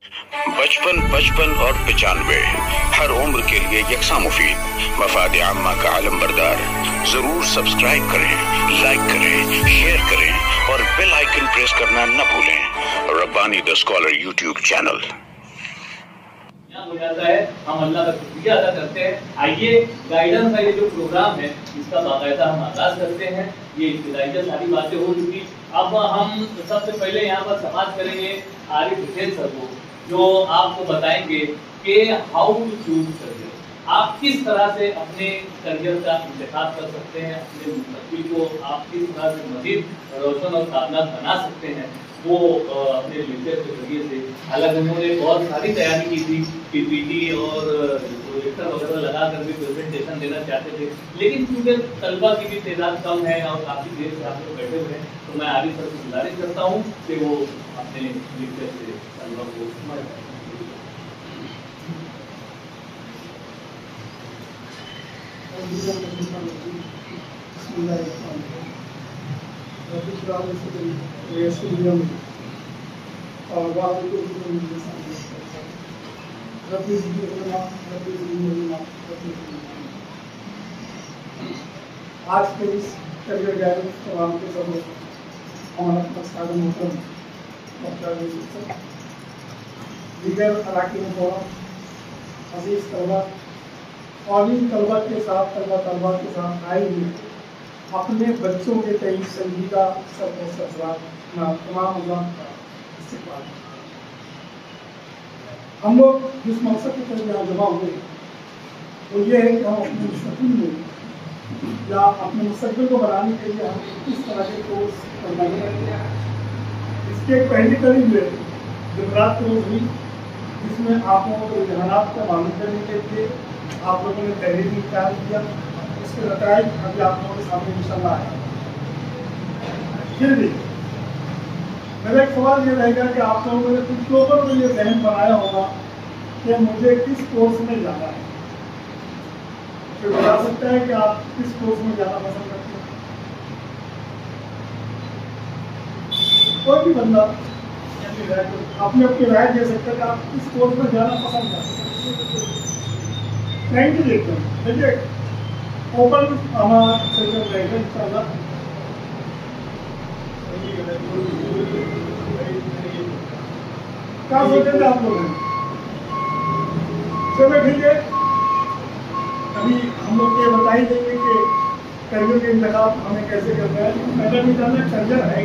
बचपन 55 और 95 हर उम्र के लिए यकसा मुफीद, मफाद आम्मा का आलम बरदार। जरूर सब्सक्राइब करें, लाइक करें, शेयर करें और बेल आइकन प्रेस करना न भूलें। Rabbani the scholar YouTube channel हो जाता है, हम अल्लाह का शुक्रिया अदा करते हैं। आइए गाइडेंस का ये जो प्रोग्राम है इसका बाकायदा हम आगाज करते हैं। ये इब्तिदाई सारी बातें हो चुकी। अब हम सबसे पहले यहाँ पर समाप्त करेंगे आरिफ हुसैन सर को, जो आपको बताएंगे कि हाउ टू चूज करियर। आप किस तरह से अपने करियर का इंतखाब कर सकते हैं, अपने मुस्तकबिल को आप किस तरह से मजीद रोशन और कामयाब बना सकते हैं, वो अपने लेक्चर के जरिए से। हालांकि उन्होंने बहुत सारी तैयारी की थी, पीपीटी और प्रोजेक्टर वगैरह लगा कर भी प्रेजेंटेशन देना चाहते थे, लेकिन क्योंकि तलबा की भी तादाद कम है और काफ़ी देर से आप लोग बैठे हुए हैं, तो मैं आरिफ सर से गुजारिश करता हूँ कि वो अपने लेक्चर से तलबा को समझ। आज के इस करियर गाइडेंस प्रोग्राम के सब हमारा मकसद मोहतरम डॉक्टर दीगर अराकीन अजीज तलबा और इन तलबा के साथ तलबा के साथ आए हुए अपने बच्चों के कई संजीदा तमाम इस्तेमाल। हम लोग जिस मकसद की तरफ यहाँ जमा हुए वो ये है कि हम अपने मुस्तकबिल में या अपने मुस्तकबिल को बनाने के लिए हम किस तरह के कोर्स करवाएंगे। इसके एक पहली कड़ी में जुमरात कोर्स हुई, जिसमें आप लोगों को रुझानात को मालूम करने के लिए आप लोगों ने तहरीरी तैयार किया। उसके नतीजे अभी आप लोगों के सामने इंशाल्लाह आए। फिर भी मेरा एक सवाल ये रहेगा कि आप लोगों ने कुछ लोगों को ये जहन बनाया होगा कि मुझे किस कोर्स में जाना है। तो बता सकता है कि आप किस कोर्स में जाना पसंद करते हैं? कोई भी बंदा अपनी अपनी राय दे सकता है कि आप किस कोर्स में जाना पसंद करते हैं। देखिए ओपन हमारा सेशन रहेगा इंशाल्लाह। क्या सोचेंगे आप लोग? चलो ठीक है, अभी हम लोग ये बता ही देंगे कि करियर के इंतखाब हमें कैसे करना है। पहले भी जानना करियर है,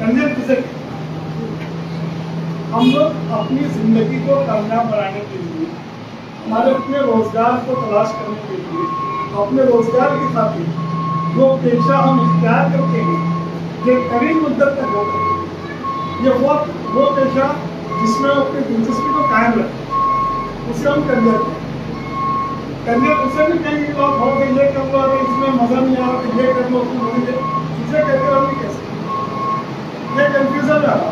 करियर किसे हम लोग अपनी जिंदगी को कामयाब बनाने के लिए, हमारे अपने रोजगार को तलाश करने के लिए, अपने रोजगार के साथ जो पेशा हम इख्तियार करते हैं ये करीब मुद्दत तक होता है। ये वो पेशा जिसमें अपनी दिलचस्पी को कायम रखे, उसे हम करियर कहते हैं। करियर उसे भी कहेंगे कि आप हो ये कर लो, अगर इसमें मजा नहीं आ रहा तो ये कर लो, उसमें मजा इसे कहते हम नहीं कह सकते। ये कन्फ्यूजन रहा।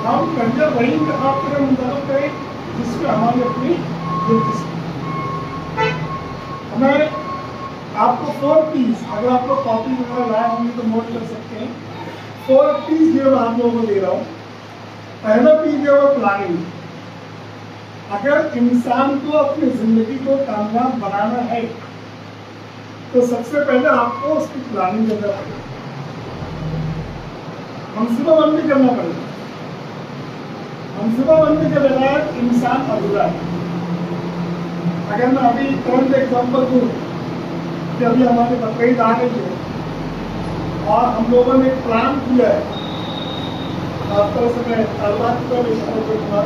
हम करियर वही इंतखाब करें, मुंतखब करें जिसमें हमारी अपनी दिलचस्पी। हमें आपको 4 P's, अगर आप लोग कॉपी वगैरह लाए होंगे तो नोट कर सकते हैं। 4 P's जो मैं आप लोगों को दे रहा हूँ। पहला P जो है प्लानिंग। अगर इंसान को अपनी जिंदगी को कामयाब बनाना है तो सबसे पहले आपको उसकी प्लानिंग करना पड़ेगा, मनसूबाबंदी करना पड़ेगा। मनसूबाबंदी के बगैर इंसान अधूरा है। अगर मैं अभी तुरंत एग्जाम्पल दूँ कि अभी हमारे बकरीद आ रही है और हम लोगों ने एक प्लान किया है, खास तरह से मैं ताल्लुकात पर इशारा करूँगा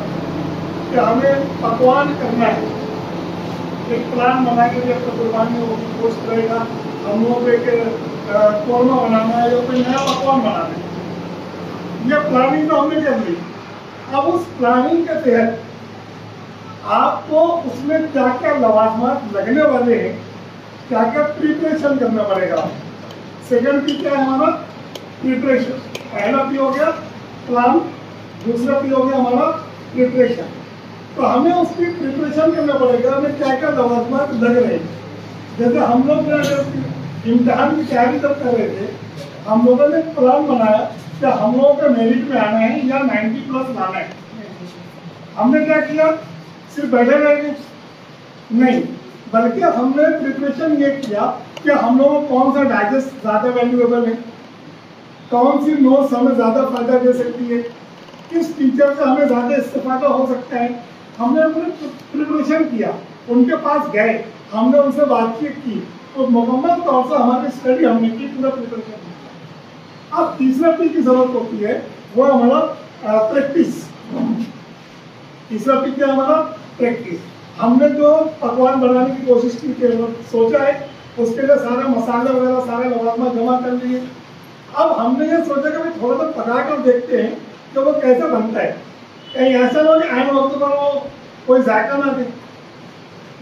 कि हमें पकवान करना है। एक प्लान बना के जब कुर्बानी वो पोस्ट करेगा, हम लोग एक कौरमा बनाना है या कोई नया पकवान बनाना है। ये प्लानिंग तो हमने कर ली। अब उस प्लानिंग के तहत आपको उसमें क्या क्या लवाजमात लगने वाले हैं, क्या क्या प्रिपरेशन करना पड़ेगा। सेकंड पी क्या है हमारा? प्रिपरेशन। पहला पी हो गया प्लान, दूसरा पी हो गया हमारा प्रिपरेशन। तो हमें उसकी प्रिपरेशन करना पड़ेगा, हमें क्या क्या लवाजमात लग रहे हैं। जैसे हम लोग इम्तिहान की तैयारी जब कर रहे थे, हम लोगों ने प्लान बनाया कि हम लोगों का मेरिट में आना है या 90+ लाना है। हमने क्या किया, सिर्फ बैठे रहेंगे नहीं, बल्कि हमने प्रिपरेशन ये किया कि हम लोगों को कौन सा डाइजेस्ट ज़्यादा वैल्यूएबल है, कौन सी नोट्स हमें ज़्यादा फायदा दे सकती है, किस टीचर से हमें ज़्यादा इस्तेफादा हो सकता है। हमने अपने प्रिपरेशन किया, उनके पास गए, हमने उनसे बातचीत की और मुकम्मल तौर से हमारी स्टडी हमने की, पूरा प्रिपरेशन किया। अब तीसरा पी की जरूरत होती है, वो हमारा प्रैक्टिस। तीसरा पी क्या हमारा प्रैक्टिस। हमने जो पकवान बनाने की कोशिश की थी, सोचा है उसके लिए सारे मसाले वगैरह सारे लवाजमा जमा कर लिए। अब हमने ये सोचा कि भाई थोड़ा सा पका कर देखते हैं कि वो कैसे बनता है, कहीं ऐसा ना हो कि आने वक्त पर वो कोई जायका ना दे।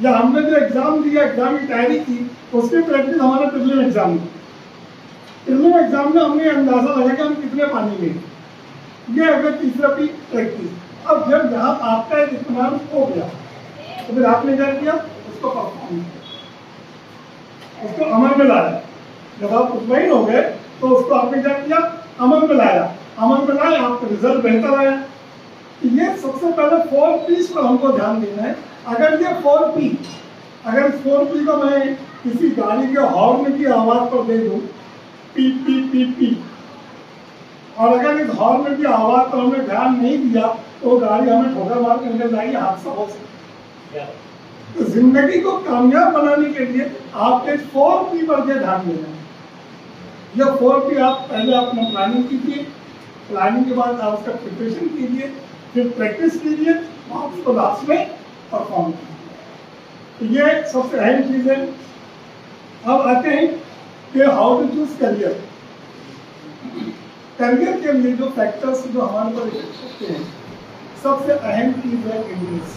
या हमने जो एग्जाम दिया, एग्जाम की तैयारी की, उसकी प्रैक्टिस हमारे प्रीलिम एग्जाम में। प्रीलिम एग्जाम में हमने अंदाजा लगाया कि हम कितने पानी में, ये अगर तीसरा पी प्रैक्टिस। अब जब यहाँ आपका एक इत्मीनान हो गया तो फिर आपने क्या किया, उसको परफॉर्म किया, उसको अमल में लाया। जब आप मुतमईन हो गए तो उसको आपने क्या किया, अमल में लाया। अमल में लाया, आपका रिजल्ट बेहतर आया। ये सबसे पहले 4 P's पर हमको ध्यान देना है। अगर ये 4 P, अगर इस 4 P को मैं किसी गाड़ी के हॉर्न की आवाज पर दे दूं, पी पी पी पी, और अगर इस हॉर्न की आवाज पर हमने ध्यान नहीं दिया तो गाड़ी हमें ठोकर मार के निकल जाएगी, हादसा हो सकता है। तो जिंदगी को कामयाब बनाने के लिए आपके 4 P पर ध्यान देना है। यह 4 P आप पहले अपना प्लानिंग कीजिए, प्लानिंग के बाद आप उसका प्रिपरेशन कीजिए, फिर प्रैक्टिस कीजिए, आप उसको लास्ट में परफॉर्म कीजिए। तो ये सबसे अहम चीज है। अब आते हैं कि how to choose career. Career के लिए जो फैक्टर्स जो हमारे पर इफेक्ट होते हैं, सबसे अहम चीज है इंटरेस्ट।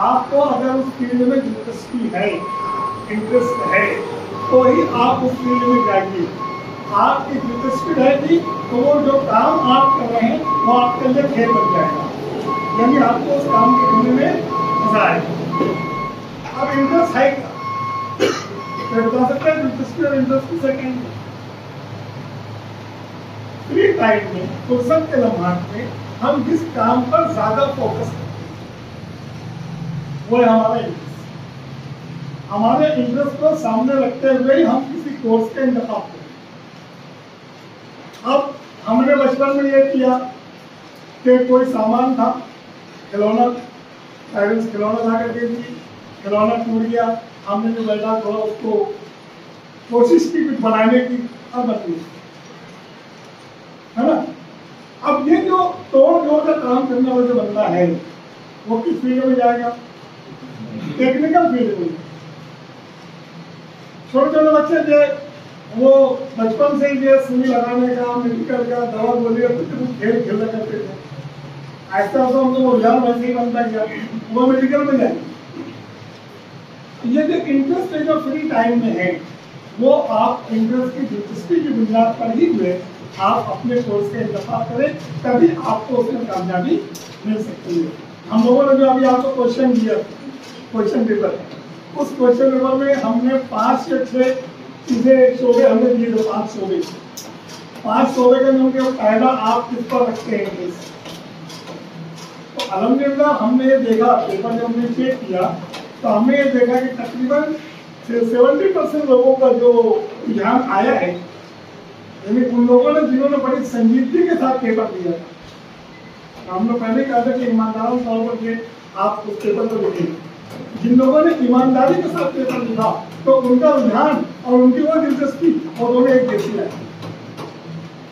आपको अगर उस फील्ड में दिलचस्पी है, इंटरेस्ट है, तो ही आप उस फील्ड में जाएंगे। आपकी दिलचस्पी रहेगी तो वो जो काम आप कर रहे हैं वो आपके लिए खेल बन जाएगा, यानी आपको उस काम के करने में मजा आएगा। अब इंटरेस्ट है क्या, बता सकते हैं दिलचस्पी और इंटरेस्ट की सेकेंड। फ्री टाइम में, फुर्सत के लम्हात में हम जिस काम पर ज्यादा फोकस करते हैं वो है हमारा इंटरेस्ट। हमारे इंटरेस्ट को सामने रखते हुए ही हम किसी कोर्स का इंतखाब करें। अब हमने बचपन में ये किया कि कोई सामान था, खिलौना, पेरेंट्स खिलौना ला कर दे दिए, खिलौना टूट गया, हमने जो बैठा थोड़ा उसको कोशिश की कुछ बनाने की, अब बन गई, है ना। अब ये जो तोड़ जोड़ का काम करने वाला जो बंदा है वो किस फील्ड में जाएगा, टेक्निकल फील्ड में। छोटे छोटे बच्चे जो वो बचपन से ही जो सुई लगाने का, मेडिकल का, दवा गोली का कुछ खेल खेला करते थे। ऐसा तो हमको वो रुझान वैसे ही बनता गया, वो मेडिकल में जाए। ये जो इंटरेस्ट है जो फ्री टाइम में है, वो आप इंटरेस्ट की दिलचस्पी की बुनियाद पर ही हुए आप अपने कोर्स का इंतखाब करें, तभी आपको उसमें कामयाबी मिल सकती है। हम लोगों ने जो अभी आपको क्वेश्चन दिया, क्वेश्चन पेपर, उस क्वेश्चन पेपर में हमने 5 या 6 चीजें शोबे हमने दिए थे, 5 शोबे। 5 शोबे के नाम के पहला आप किस पर रखते हैं। तो अल्हम्दुलिल्लाह हमने ये देखा, पेपर जब हमने चेक किया तो हमने ये देखा कि तकरीबन 70% लोगों का जो रुझान आया है, यानी उन लोगों ने जिन्होंने बड़ी संजीदगी के साथ पेपर दिया था। हमने पहले कहा था कि ईमानदारों तौर पर ये आप उस पेपर को लिखें। जिन लोगों ने ईमानदारी के साथ पेपर लिखा तो उनका रुझान और उनकी वो दिलचस्पी और उन्होंने एक जैसी है।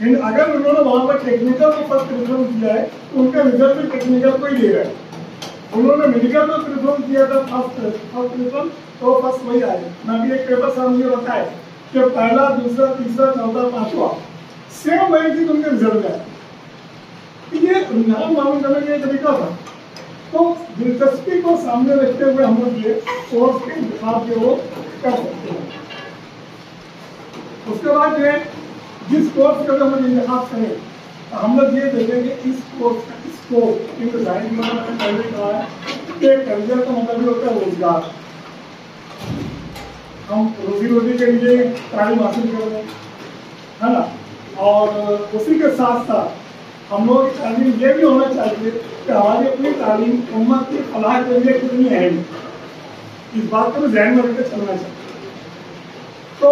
लेकिन अगर उन्होंने वहां पर टेक्निकल को फर्स्ट प्रेफरेंस दिया है तो उनका रिजल्ट भी टेक्निकल को ही दे रहा है। उन्होंने मेडिकल को प्रेफरेंस दिया था फर्स्ट प्रेफरेंस, तो फर्स्ट वही आए। मैं भी एक पेपर सामने मुझे बताया कि पहला, दूसरा, तीसरा, चौथा, 5वां सेम वही थी, उनके रिजल्ट आए। ये रुझान मालूम करने का एक तरीका था। तो दिलचस्पी को सामने रखते हुए हम लोग ये कोर्स के इंतखाब जो वो कर सकते हैं। उसके बाद जो है जिस कोर्स का हम इंतखाब करें तो हम लोग ये देखेंगे इस कोर्स का स्कोप। इन डिजाइन में मैंने पहले कहा है कि करियर का मतलब होता है रोजगार। हम रोजी रोटी के लिए तालीम हासिल कर रहे हैं, है ना, और उसी के साथ साथ हम लोगों की तालीम ये भी होना चाहिए कि हमारी अपनी तालीम उम्मत की फलाह के लिए कितनी अहम है, इस बात को ध्यान में रखकर चलना चाहिए। तो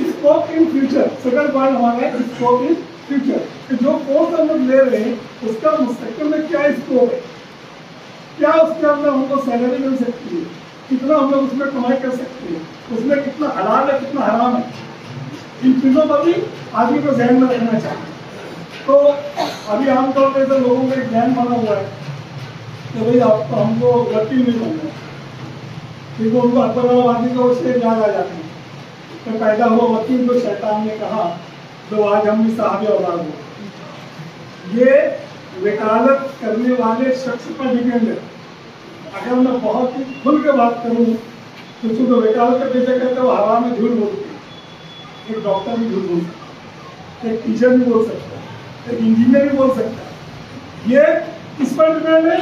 scope in future, second point हमारा है स्कोप इन फ्यूचर, कि जो कोर्स हम लोग ले रहे हैं उसका मुस्तकबिल में क्या स्कोप है, क्या उसके अंदर हमको सैलरी मिल सकती है, कितना हम लोग उसमें कमाई कर सकते हैं, उसमें कितना हलाल है कितना हराम है, इन चीज़ों पर भी आदमी को ध्यान में रखना चाहिए। तो अभी आमतौर पर ऐसे लोगों का ज्ञान बना हुआ है कि भाई आपको हमको वकील नहीं बनना, क्योंकि उनको अकबराबादी का उससे याद आ जाते हैं तो पैदा हुआ वकील तो शैतान ने कहा तो आज हम भी साहब औलाद हो। ये वकालत करने वाले शख्स पर डिपेंड है। अगर मैं बहुत ही खुल के बात करूँ तो चूंकि वकालत के पेशे कहते हो हवा में झूठ बोलते हैं, एक डॉक्टर भी झूठ बोल सकता है, एक टीचर भी बोल सकता है, एक इंजीनियर भी बोल सकता है। ये किस पर डिपेंड है?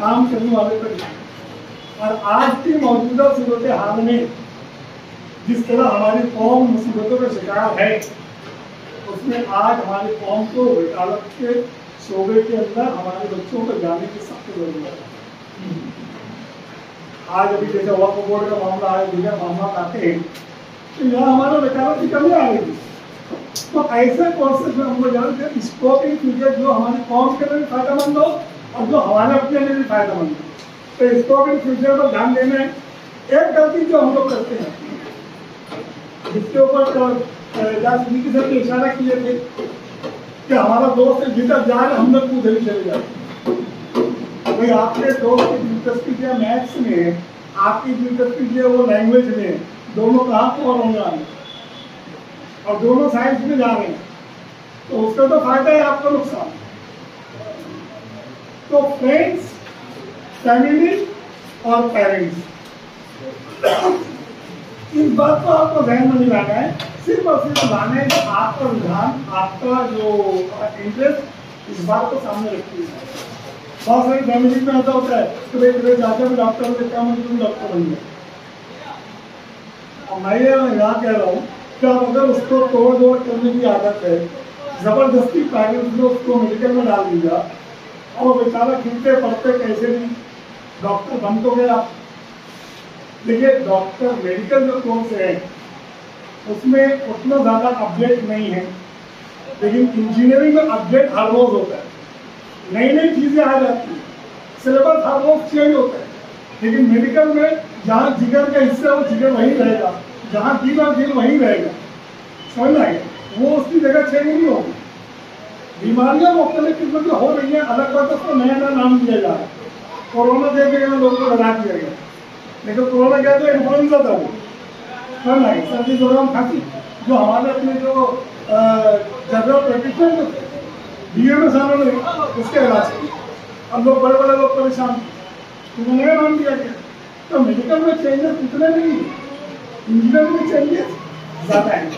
काम करने वाले पर डिपेंड। और आज की मौजूदा सूरत हाल में जिस तरह हमारी कौम मुसीबतों का शिकार है, उसमें आज हमारी कौम को वकालत के शोबे के अंदर हमारे बच्चों को जाने की सख्त जरूरत है। आज अभी जैसे वक्फ बोर्ड का मामला आया, दीगर मामला आते हैं तो यहाँ हमारा वकालत की कमी आएगी। तो ऐसे कोर्सेज में हमको जानते हैं स्कोप इन फ्यूचर जो हमारी कौम के लिए भी फायदेमंद हो और जो हमारे अपने लिए भी फायदेमंद हो। तो स्कोप इन फ्यूचर पर ध्यान देना है। एक गलती जो हम लोग करते हैं जिसके ऊपर जी सर ने इशारा किए थे कि हमारा दोस्त जिधर जा रहे हम लोग उधर ही चले जाते। भाई आपके दोस्त की दिलचस्पी जो है मैथ्स में है, आपकी दिलचस्पी जो है वो लैंग्वेज में है, दोनों कहाँ पर होने वाले और दोनों साइंस में जा रहे हैं, तो उसका तो फायदा है, आपका नुकसान। तो फ्रेंड्स, फैमिली और पेरेंट्स, इस बात को आपको ध्यान में नहीं लाना है। सिर्फ और सिर्फ लाना है कि आपका रुझान, आपका जो इंटरेस्ट इस बात को सामने रखती है। बहुत सारी फैमिली में ऐसा होता है कि भाई मेरे चाचा भी डॉक्टर होते, क्या मुझे तुम डॉक्टर बन गए। और मैं यहाँ कह रहा हूँ कि आप अगर उसको तोड़ जोड़ करने की आदत है, जबरदस्ती पेरेंट्स ने उसको मेडिकल में डाल दिया और बेचारा खिलते पढ़ते कैसे भी डॉक्टर बन तो गया। देखिए डॉक्टर मेडिकल जो कोर्स है उसमें उतना ज़्यादा अपडेट नहीं है, लेकिन इंजीनियरिंग में अपडेट हर रोज होता है, नई नई चीज़ें आ जाती हैं, सिलेबस हर रोज चेंज होता है। लेकिन मेडिकल में जहाँ जिगर का हिस्सा है वो जिगर वहीं रहेगा, जहाँ दिल और दिल वहीं रहेगा, समझ आए, वो उसकी जगह चेंज नहीं होगी। बीमारियाँ मुख्तलिफ किस्म की हो रही हैं, अलग बात उसको नया नया नाम दिया जा रहा है। कोरोना दे के लोगों को डरा दिया गया, लेकिन कोरोना क्या था, इन्फ्लुएंजा था वो, समझ आए, सर्दी जुकाम खांसी, जो हमारे अपने जो जनरल प्रैक्टिशनर थे बीएमएस वालों ने उसके इलाज किया। अब लोग बड़े बड़े लोग परेशान थे, तो नया नाम दिया गया। तो मेडिकल में चेंजेस इतने नहीं है, इंजीनियरिंग में चेंजेस ज़्यादा है।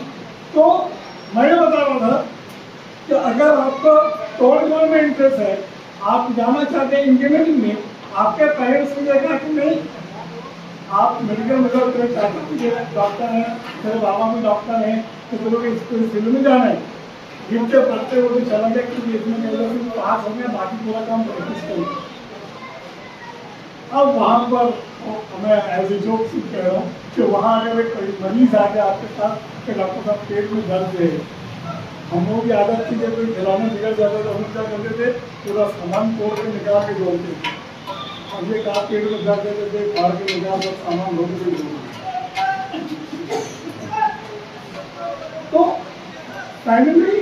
तो मैं बता रहा था कि अगर आपको तोड़ में इंटरेस्ट है, आप जाना चाहते हैं इंजीनियरिंग में, आपके पेरेंट्स ने देखा कि नहीं आप मेडिकल में करना चाहते हैं, डॉक्टर हैं, तेरे बाबा भी डॉक्टर हैं, तो चलो कि इसको इस फील्ड में जाना है, गिरते पढ़ते वो तो चला गया कि इसमें कहीं पास हो गया, बाकी पूरा काम प्रैक्टिस करें। अब वहाँ पर मैं एज ए जोक कह रहा हूँ कि वहाँ अगर एक मरीज आ गया आपके साथ कि डॉक्टर साहब पेट में दर्द है, हम लोग की आदत थी जब कोई खिलौने बिगड़ जाता तो हम क्या करते थे, पूरा सामान तोड़ के निकाल के जोड़ते थे। अब ये कहा पेट में दर्द देते थे, फाड़ के निकाल कर सामान धो के जोड़ते। तो फाइनली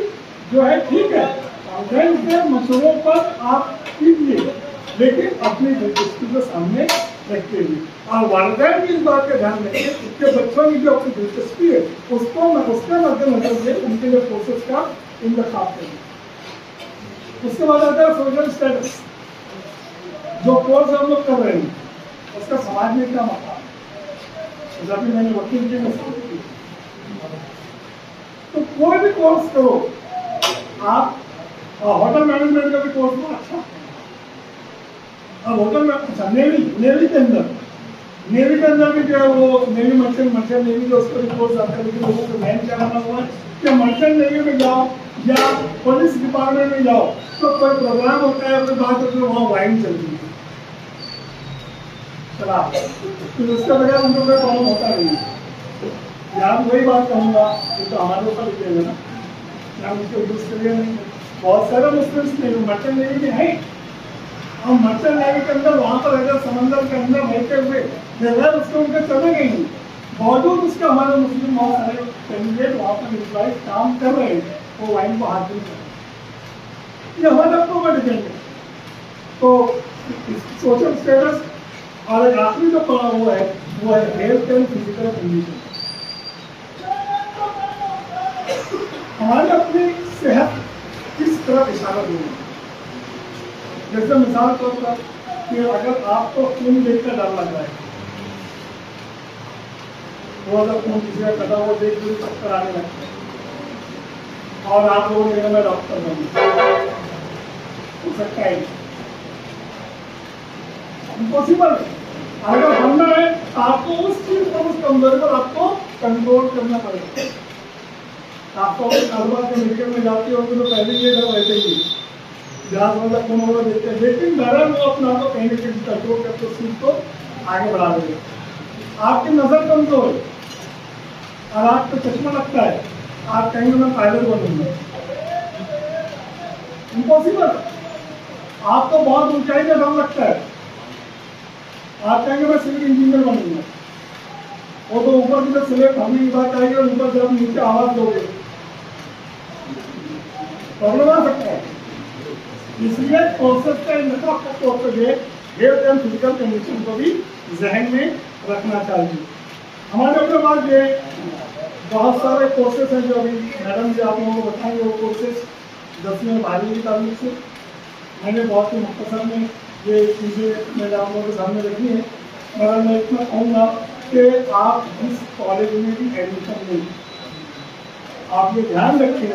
जो है ठीक है, वालिदैन के मशवरों पर आप कीजिए, लेकिन अपनी दिलचस्पी को सामने रखते हुए, और वालिदैन भी इस बात का ध्यान रखें कि बच्चों की जो अपनी दिलचस्पी है उसको उसके मद्देनजर से उनके लिए कोर्सेज का इंतखाब करें। उसके बाद आता है सोशल स्टेटस। जो कोर्स हम लोग कर रहे हैं उसका समाज में क्या मकाम है, जब भी मैंने वकील की मसला की, तो कोई भी कोर्स करो आप, होटल मैनेजमेंट का भी कोर्स बहुत अच्छा। अब होटल में अच्छा नेवी के अंदर नेवी के अंदर भी जो है वो नेवी मर्चेंट नेवी जो उसको रिपोर्ट आता है, लेकिन लोगों को मैन क्या बना हुआ है कि मर्चेंट नेवी में जाओ या पुलिस डिपार्टमेंट में जाओ तो कोई प्रोग्राम होता है, अपनी बात होती है, वहाँ वाइन चलती है चला, तो उसके बगैर उनको कोई प्रॉब्लम होता नहीं है। यहाँ वही बात कहूँगा, ये तो हमारे ऊपर लिखेगा ना, यहाँ उसको यूज करिए नहीं। बहुत सारे मुस्लिम्स नेवी मर्चेंट नेवी में है, और मर्चेंट नेवी के अंदर वहाँ पर अगर समंदर के अंदर रहते हुए बगैर उसके उनके चले गए नहीं, बावजूद उसके हमारे मुस्लिम बहुत सारे कैंडिडेट वहाँ पर एम्प्लॉय काम कर रहे हैं, वो वाइन को हाथ नहीं कर रहे। ये हमारे अपनों पर डिपेंड है। तो सोशल स्टेटस और एक आखिरी जो पड़ा हुआ है वो है हेल्थ एंड फिजिकल कंडीशन। हमारी अपनी सेहत किस तरह इशारा देंगे, जैसे मिसाल तौर पर कि अगर आपको खून देखकर डर लग रहा है, वो अगर खून किसी का कटा वो देख कर चक्कर आने लगता है और आप लोगों ने मैं डॉक्टर बनूं, हो सकता है इम्पॉसिबल। अगर बनना है आपको उस चीज पर, उस कमजोरी पर आपको कंट्रोल करना पड़ेगा। आपको अपने कारोबार के मेडिकल में जाते हो तो पहले ये डर रहते ही जहाज वाला कौन होगा देखते हैं, लेकिन डर वो अपने आप को कहीं ना कहीं कंट्रोल करके उस चीज को आगे बढ़ा देगा। आपकी नजर कमजोर है और आपको चश्मा लगता है, आप कहेंगे मैं पायलट बनूंगा, इम्पॉसिबल। आपको बहुत ऊंचाई का डर लगता है, आप कहेंगे मैं सिविल इंजीनियर बनूंगा, वो तो ऊपर की तरफ सिलेक्ट होने की बात आएगी और ऊपर जब नीचे आवाज दोगे प्रॉब्लम आ सकता है। इसलिए कोर्सेज का हेल्थ एंड फिजिकल कंडीशन को भी जहन में रखना चाहिए। हमारे अपने पास ये बहुत सारे कोर्सेज हैं जो अभी मैडम जी आप लोगों को बताएंगे। वो कोर्सेज 10वीं और 12वीं की तारीख से मैंने बहुत ही मुख्तसर में ये चीज़ें मैंने आप लोगों के सामने रखी है, मगर मैं इतना कहूँगा कि आप जिस कॉलेज में भी एडमिशन लें, आप ये ध्यान रखें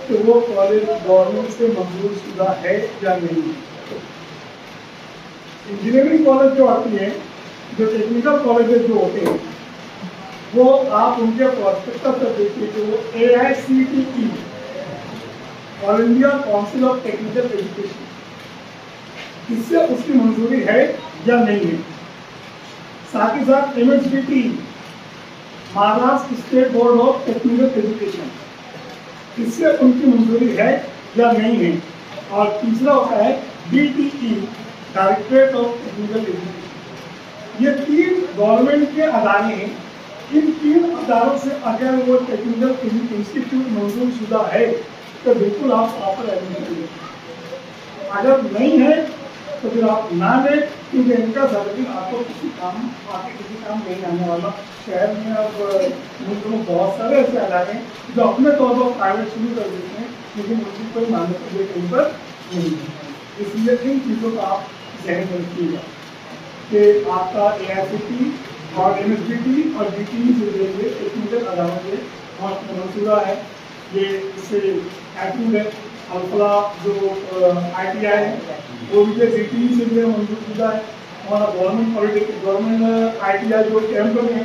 कि वो कॉलेज गवर्नमेंट से मंजूर शुदा है या नहीं। इंजीनियरिंग कॉलेज जो आती है, जो टेक्निकल कॉलेजेस जो होते हैं, वो आप उनके प्रोस्पेक्टस पर देखिए कि वो AICTE all India council of technical education, इससे उसकी मंजूरी है या नहीं है। साथ ही साथ MSBT Maharashtra state board of technical education, इससे उनकी मंजूरी है या नहीं है। और तीसरा होता है DTE directorate of technical education. ये 3 गवर्नमेंट के अदारे हैं। इन 3 अदारों से अगर वो टेक्निकल इंस्टीट्यूट मंजूर शुदा है तो बिल्कुल आप वहाँ पर एडमिशन लें, अगर नहीं है तो फिर आप ना लें, क्योंकि इनका सर्टिफिकेट आपको किसी काम नहीं आने वाला। शहर में अब मुल्क में बहुत सारे ऐसे अदारे हैं जो अपने तौर पर प्राइवेट शुरू कर देते हैं, लेकिन उनकी कोई मान्यता ये कहीं पर नहीं है। इसलिए इन चीज़ों का आप ध्यान रखिएगा कि आपका AICTE और MSBT और DTE से रिलेटेड टेक्निकल अदारों से बहुत मंसूरा है। ये इससे एक्टिव है। अल्फला जो ITI है वो भी DTE से भी मंजूर शुदा है। हमारा गवर्नमेंट पॉलिटेक्निक गवर्नमेंट ITI जो कैंपस है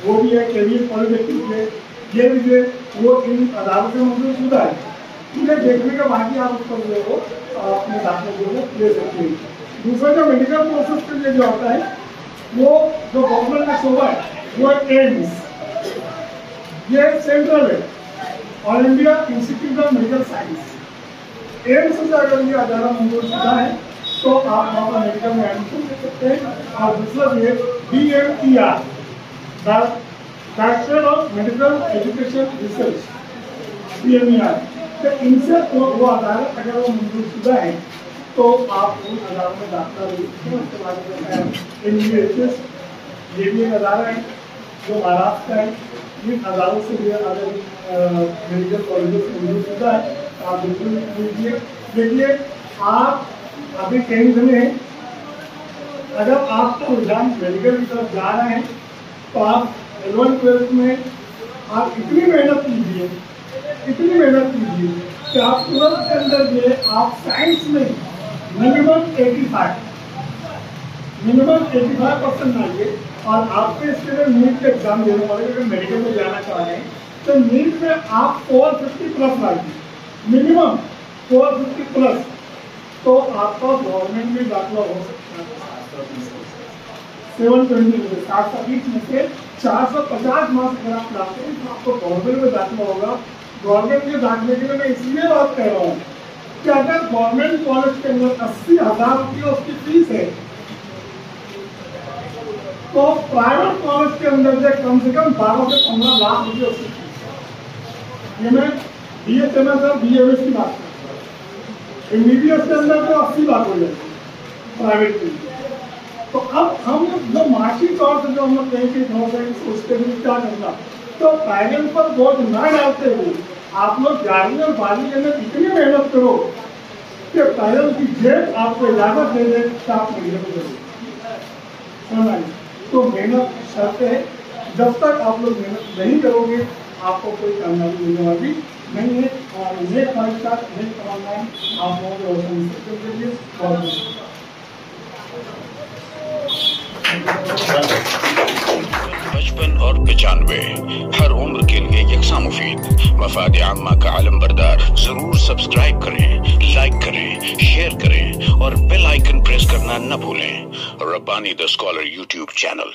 वो भी है, कैरियर पॉलिटेक्निक है, ये भी है, वो इन अदारों से मंजूर शुदा है। इन्हें देखने के बाद ही आप उस पर जो है वो अपने दाखिले जो है ले सकते हैं। दूसरा जो मेडिकल प्रोसेस के लिए जो आता है वो जो गवर्नमेंट का शोबा है वो एम्स, ये सेंट्रल है, all India institute of medical science. AIIMS से अगर ये अदारा मंजूर शुदा है तो आप वहाँ पर मेडिकल में एडमिशन ले सकते हैं। और दूसरा ये DMER director of medical education research, DMER, तो इनसे वो अदारा अगर वो मंजूर शुदा है तो आप उन अदारों में दाखिला ले सकते हैं। उसके बाद MBHS, ये भी एक अदारा है जो महाराष्ट्र का है। इन अदारों से भी अगर मेडिकल कॉलेजेस मंजूर शुदा है तो आप बिल्कुल लीजिए। देखिए आप अभी कहीं समय है, अगर आपका रुझान मेडिकल की तरफ जा रहे हैं तो आप 11th-12th में आप इतनी मेहनत कीजिए कि आप 12th के अंदर जो आप साइंस में मिनिमम 85, मिनिमम 85% आइए और आपको इसके लिए नीट का एग्जाम देना पड़ेगा। अगर मेडिकल में जाना चाह रहे हैं तो नीट में आप 450 प्लस लाइए, मिनिमम 450 प्लस, तो आपका गवर्नमेंट में दाखिला हो सकता है। 720 में 720 में से 450 मार्क्स अगर आप लाते हैं तो आपको गवर्नमेंट में दाखिला होगा। गवर्नमेंट के दाखिले के लिए मैं इसलिए बात कर रहा हूँ कि अगर गवर्नमेंट कॉलेज के अंदर 80,000 रुपये उसकी फीस है, तो प्राइवेट कॉलेज के अंदर से कम 12 से 15 लाख रुपये उसकी फीस। ये मैं BSMS और BMS की बात करता हूँ। MBBS के अंदर तो 80 लाख हो जाएगी प्राइवेट के लिए। तो अब हम जो मानसिक तौर से जो हम लोग कहीं की सोचते हैं क्या करना, तो पेरेंट्स पर बोझ न डालते हुए आप लोग 11वीं और 12वीं के अंदर इतनी मेहनत करो कि पेरेंट्स की जेब आपको इजाजत दे दे कि आप मेहनत करो। तो मेहनत शर्त है, जब तक आप लोग मेहनत नहीं करोगे आपको कोई कामयाबी मिलने वाली नहीं है। और नेक ख्वाहिशात, नेक तमन्नाएं आप लोगों के रोशन के लिए बहुत बचपन और 95 हर उम्र के लिए यकसा मुफीद। मफाद आम्मा का आलम बरदार। जरूर सब्सक्राइब करें, लाइक करें, शेयर करें और बेल आइकन प्रेस करना न भूलें। Rabbani the scholar YouTube channel.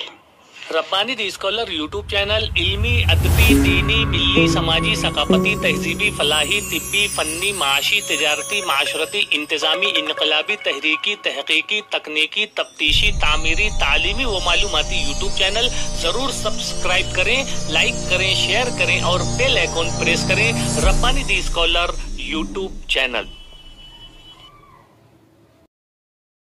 Rabbani the scholar YouTube channel इल्मी, अदबी, दीनी, मिल्ली, समाजी, सकाफती, तहजीबी, फलाही, तिब्बी, फन्नी, माशी, तिजारती, माशरती, इंतजामी, इनकलाबी, तहरीकी, तहकीकी, तकनीकी, तफ्तीशी, तामीरी, तालीमी व मालूमाती यूट्यूब चैनल जरूर सब्सक्राइब करें, लाइक करें, शेयर करें और बेल आइकन प्रेस करें। Rabbani the scholar YouTube channel.